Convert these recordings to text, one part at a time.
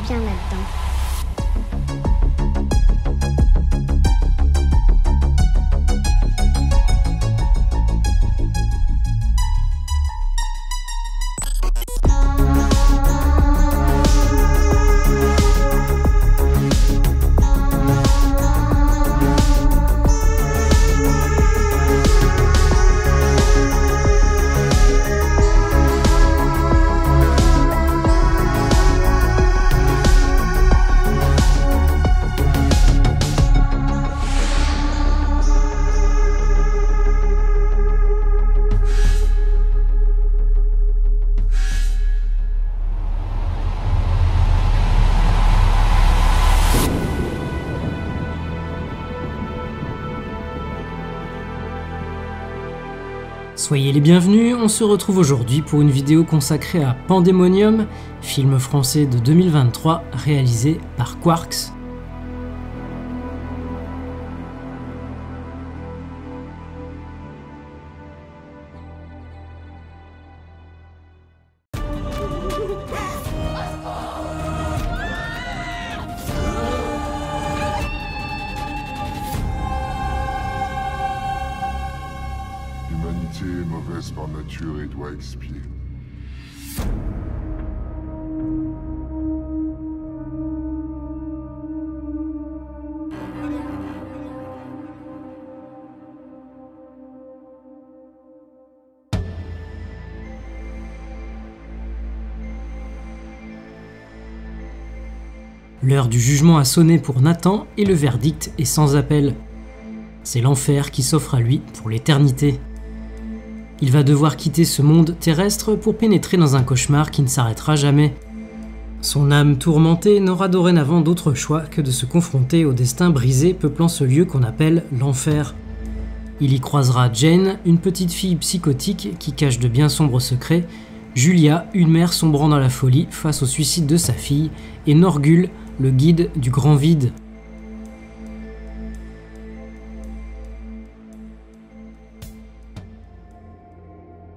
bien là-dedans. Soyez les bienvenus, on se retrouve aujourd'hui pour une vidéo consacrée à Pandemonium, film français de 2023 réalisé par Quarks. L'humanité est mauvaise par nature et doit expier. L'heure du jugement a sonné pour Nathan et le verdict est sans appel. C'est l'enfer qui s'offre à lui pour l'éternité. Il va devoir quitter ce monde terrestre pour pénétrer dans un cauchemar qui ne s'arrêtera jamais. Son âme tourmentée n'aura dorénavant d'autre choix que de se confronter au destin brisé peuplant ce lieu qu'on appelle l'enfer. Il y croisera Jane, une petite fille psychotique qui cache de bien sombres secrets, Julia, une mère sombrant dans la folie face au suicide de sa fille, et Norgul, le guide du grand vide.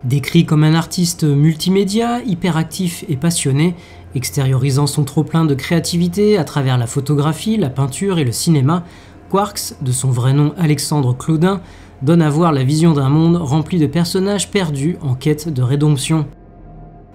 Décrit comme un artiste multimédia, hyperactif et passionné, extériorisant son trop-plein de créativité à travers la photographie, la peinture et le cinéma, Quarks, de son vrai nom Alexandre Claudin, donne à voir la vision d'un monde rempli de personnages perdus en quête de rédemption.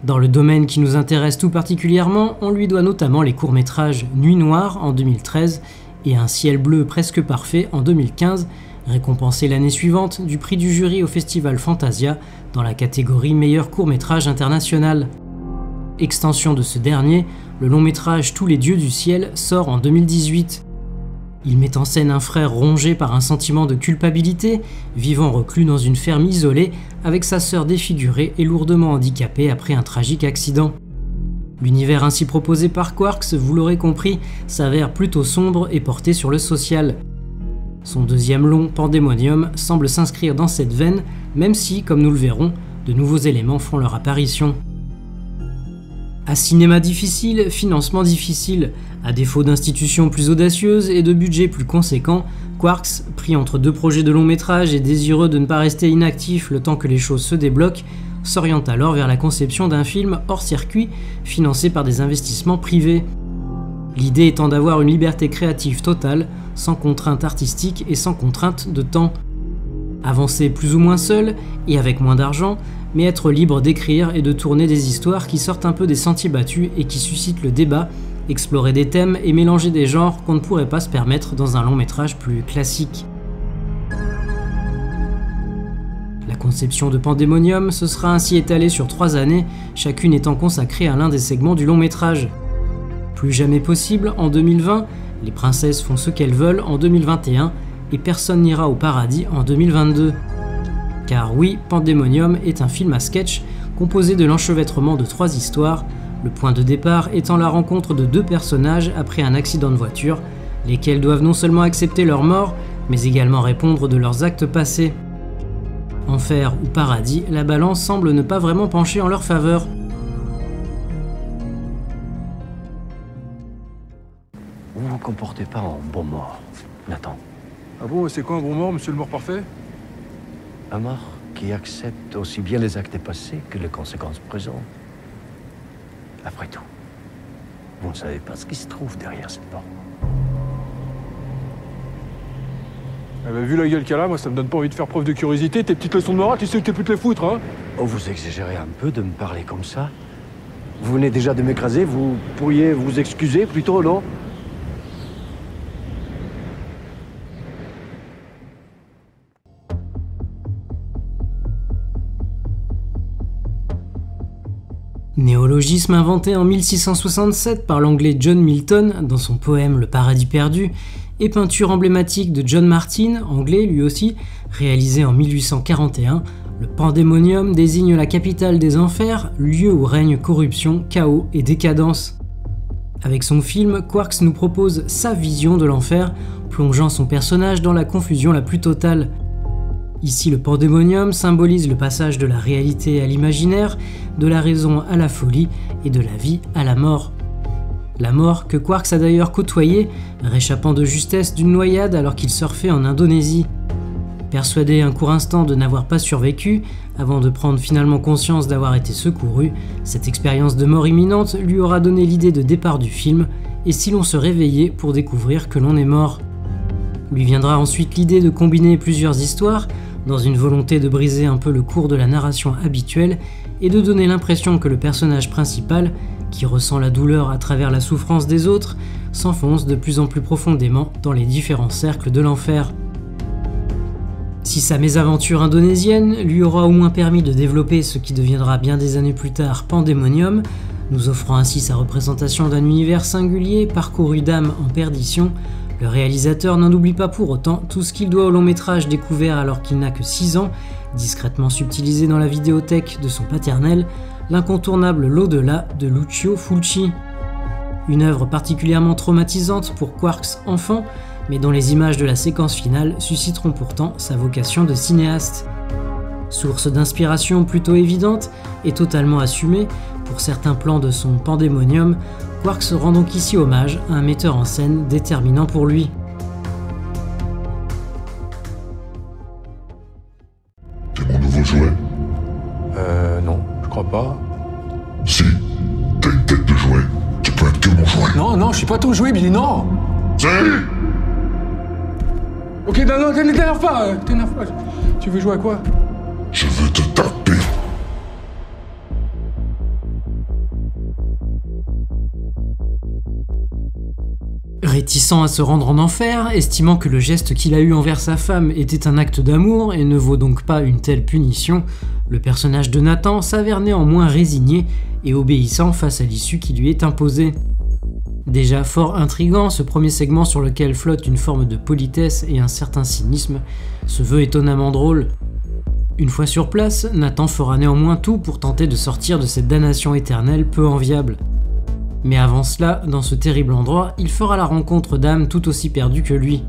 Dans le domaine qui nous intéresse tout particulièrement, on lui doit notamment les courts-métrages Nuit Noire en 2013 et Un ciel bleu presque parfait en 2015, récompensé l'année suivante du prix du jury au Festival Fantasia dans la catégorie meilleur court-métrage international. Extension de ce dernier, le long-métrage Tous les dieux du ciel sort en 2018. Il met en scène un frère rongé par un sentiment de culpabilité, vivant reclus dans une ferme isolée avec sa sœur défigurée et lourdement handicapée après un tragique accident. L'univers ainsi proposé par Quarks, vous l'aurez compris, s'avère plutôt sombre et porté sur le social. Son deuxième long, Pandemonium, semble s'inscrire dans cette veine, même si, comme nous le verrons, de nouveaux éléments font leur apparition. À cinéma difficile, financement difficile, à défaut d'institutions plus audacieuses et de budgets plus conséquents, Quarks, pris entre deux projets de long métrage et désireux de ne pas rester inactif le temps que les choses se débloquent, s'oriente alors vers la conception d'un film hors circuit, financé par des investissements privés. L'idée étant d'avoir une liberté créative totale, sans contrainte artistique et sans contrainte de temps. Avancer plus ou moins seul et avec moins d'argent, mais être libre d'écrire et de tourner des histoires qui sortent un peu des sentiers battus et qui suscitent le débat, explorer des thèmes et mélanger des genres qu'on ne pourrait pas se permettre dans un long métrage plus classique. La conception de Pandemonium se sera ainsi étalée sur 3 années, chacune étant consacrée à l'un des segments du long métrage. Plus jamais possible, en 2020, les princesses font ce qu'elles veulent en 2021 et personne n'ira au paradis en 2022. Car oui, Pandemonium est un film à sketch composé de l'enchevêtrement de 3 histoires, le point de départ étant la rencontre de 2 personnages après un accident de voiture, lesquels doivent non seulement accepter leur mort, mais également répondre de leurs actes passés. Enfer ou paradis, la balance semble ne pas vraiment pencher en leur faveur. Vous vous comportez pas en bon mort, Nathan. Ah bon, c'est quoi un bon mort, monsieur le mort parfait? Un mort qui accepte aussi bien les actes passés que les conséquences présentes. Après tout, vous ne savez pas ce qui se trouve derrière cette porte. Eh ben, vu la gueule qu'elle a, moi ça me donne pas envie de faire preuve de curiosité. Tes petites leçons de morale, tu sais que t'es plus te les foutre, hein. Oh, vous exagérez un peu de me parler comme ça. Vous venez déjà de m'écraser, vous pourriez vous excuser plutôt, non? Néologisme inventé en 1667 par l'anglais John Milton dans son poème Le Paradis perdu, et peinture emblématique de John Martin, anglais lui aussi, réalisé en 1841, le Pandémonium désigne la capitale des enfers, lieu où règne corruption, chaos et décadence. Avec son film, Quarks nous propose sa vision de l'enfer, plongeant son personnage dans la confusion la plus totale. Ici, le Pandémonium symbolise le passage de la réalité à l'imaginaire, de la raison à la folie et de la vie à la mort. La mort que Quarks a d'ailleurs côtoyée, réchappant de justesse d'une noyade alors qu'il surfait en Indonésie. Persuadé un court instant de n'avoir pas survécu, avant de prendre finalement conscience d'avoir été secouru, cette expérience de mort imminente lui aura donné l'idée de départ du film, et si l'on se réveillait pour découvrir que l'on est mort. Lui viendra ensuite l'idée de combiner plusieurs histoires, dans une volonté de briser un peu le cours de la narration habituelle et de donner l'impression que le personnage principal, qui ressent la douleur à travers la souffrance des autres, s'enfonce de plus en plus profondément dans les différents cercles de l'enfer. Si sa mésaventure indonésienne lui aura au moins permis de développer ce qui deviendra bien des années plus tard Pandémonium, nous offrant ainsi sa représentation d'un univers singulier parcouru d'âmes en perdition, le réalisateur n'en oublie pas pour autant tout ce qu'il doit au long métrage découvert alors qu'il n'a que 6 ans, discrètement subtilisé dans la vidéothèque de son paternel, l'incontournable L'au-delà de Lucio Fulci. Une œuvre particulièrement traumatisante pour Quarks enfant, mais dont les images de la séquence finale susciteront pourtant sa vocation de cinéaste. Source d'inspiration plutôt évidente et totalement assumée pour certains plans de son Pandémonium, Quarks rend donc ici hommage à un metteur en scène déterminant pour lui. T'es mon nouveau jouet? Non, je crois pas. Si, t'as une tête de jouet. Tu peux être que mon jouet. Non, je suis pas ton jouet, Billy, non. Si. Ok, non, t'énerve pas. Tu veux jouer à quoi? Je veux te taper. Réticent à se rendre en enfer, estimant que le geste qu'il a eu envers sa femme était un acte d'amour et ne vaut donc pas une telle punition, le personnage de Nathan s'avère néanmoins résigné et obéissant face à l'issue qui lui est imposée. Déjà fort intriguant, ce premier segment sur lequel flotte une forme de politesse et un certain cynisme se veut étonnamment drôle. Une fois sur place, Nathan fera néanmoins tout pour tenter de sortir de cette damnation éternelle peu enviable. Mais avant cela, dans ce terrible endroit, il fera la rencontre d'âmes tout aussi perdues que lui.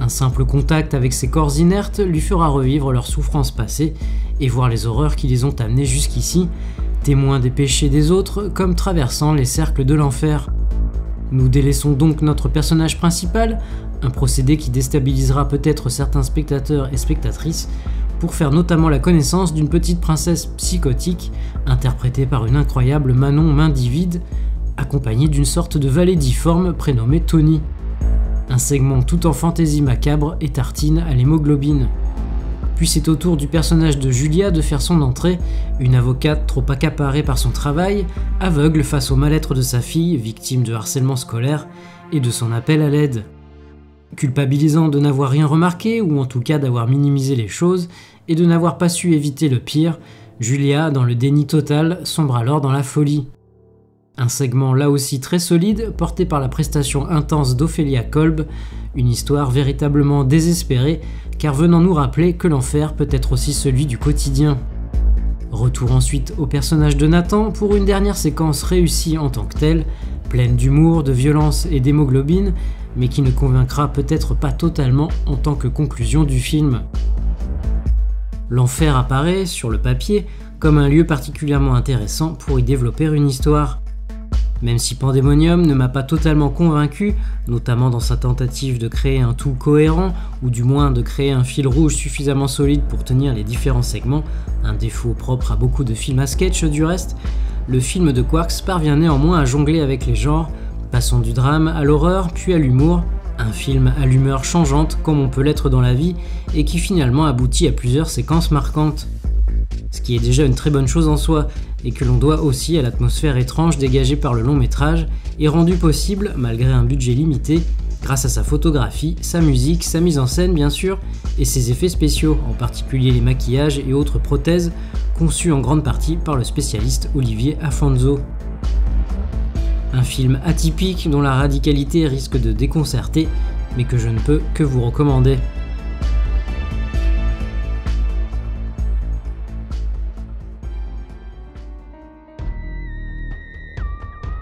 Un simple contact avec ces corps inertes lui fera revivre leurs souffrances passées et voir les horreurs qui les ont amenés jusqu'ici, témoins des péchés des autres comme traversant les cercles de l'enfer. Nous délaissons donc notre personnage principal, un procédé qui déstabilisera peut-être certains spectateurs et spectatrices, pour faire notamment la connaissance d'une petite princesse psychotique, interprétée par une incroyable Manon Maindivide, accompagnée d'une sorte de valet difforme prénommé Tony. Un segment tout en fantaisie macabre et tartine à l'hémoglobine. Puis c'est au tour du personnage de Julia de faire son entrée, une avocate trop accaparée par son travail, aveugle face au mal-être de sa fille, victime de harcèlement scolaire, et de son appel à l'aide. Culpabilisant de n'avoir rien remarqué, ou en tout cas d'avoir minimisé les choses, et de n'avoir pas su éviter le pire, Julia, dans le déni total, sombre alors dans la folie. Un segment là aussi très solide, porté par la prestation intense d'Ophélia Kolb, une histoire véritablement désespérée, car venant nous rappeler que l'enfer peut être aussi celui du quotidien. Retour ensuite au personnage de Nathan pour une dernière séquence réussie en tant que telle, pleine d'humour, de violence et d'hémoglobine, mais qui ne convaincra peut-être pas totalement en tant que conclusion du film. L'enfer apparaît, sur le papier, comme un lieu particulièrement intéressant pour y développer une histoire. Même si Pandémonium ne m'a pas totalement convaincu, notamment dans sa tentative de créer un tout cohérent, ou du moins de créer un fil rouge suffisamment solide pour tenir les différents segments, un défaut propre à beaucoup de films à sketch du reste, le film de Quarks parvient néanmoins à jongler avec les genres, passant du drame à l'horreur puis à l'humour, un film à l'humeur changeante comme on peut l'être dans la vie et qui finalement aboutit à plusieurs séquences marquantes. Ce qui est déjà une très bonne chose en soi et que l'on doit aussi à l'atmosphère étrange dégagée par le long métrage et rendue possible, malgré un budget limité, grâce à sa photographie, sa musique, sa mise en scène bien sûr, et ses effets spéciaux, en particulier les maquillages et autres prothèses, conçus en grande partie par le spécialiste Olivier Afonso. Un film atypique dont la radicalité risque de déconcerter, mais que je ne peux que vous recommander.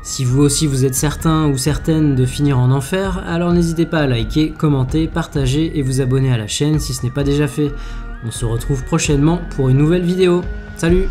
Si vous aussi vous êtes certain ou certaine de finir en enfer, alors n'hésitez pas à liker, commenter, partager et vous abonner à la chaîne si ce n'est pas déjà fait. On se retrouve prochainement pour une nouvelle vidéo. Salut!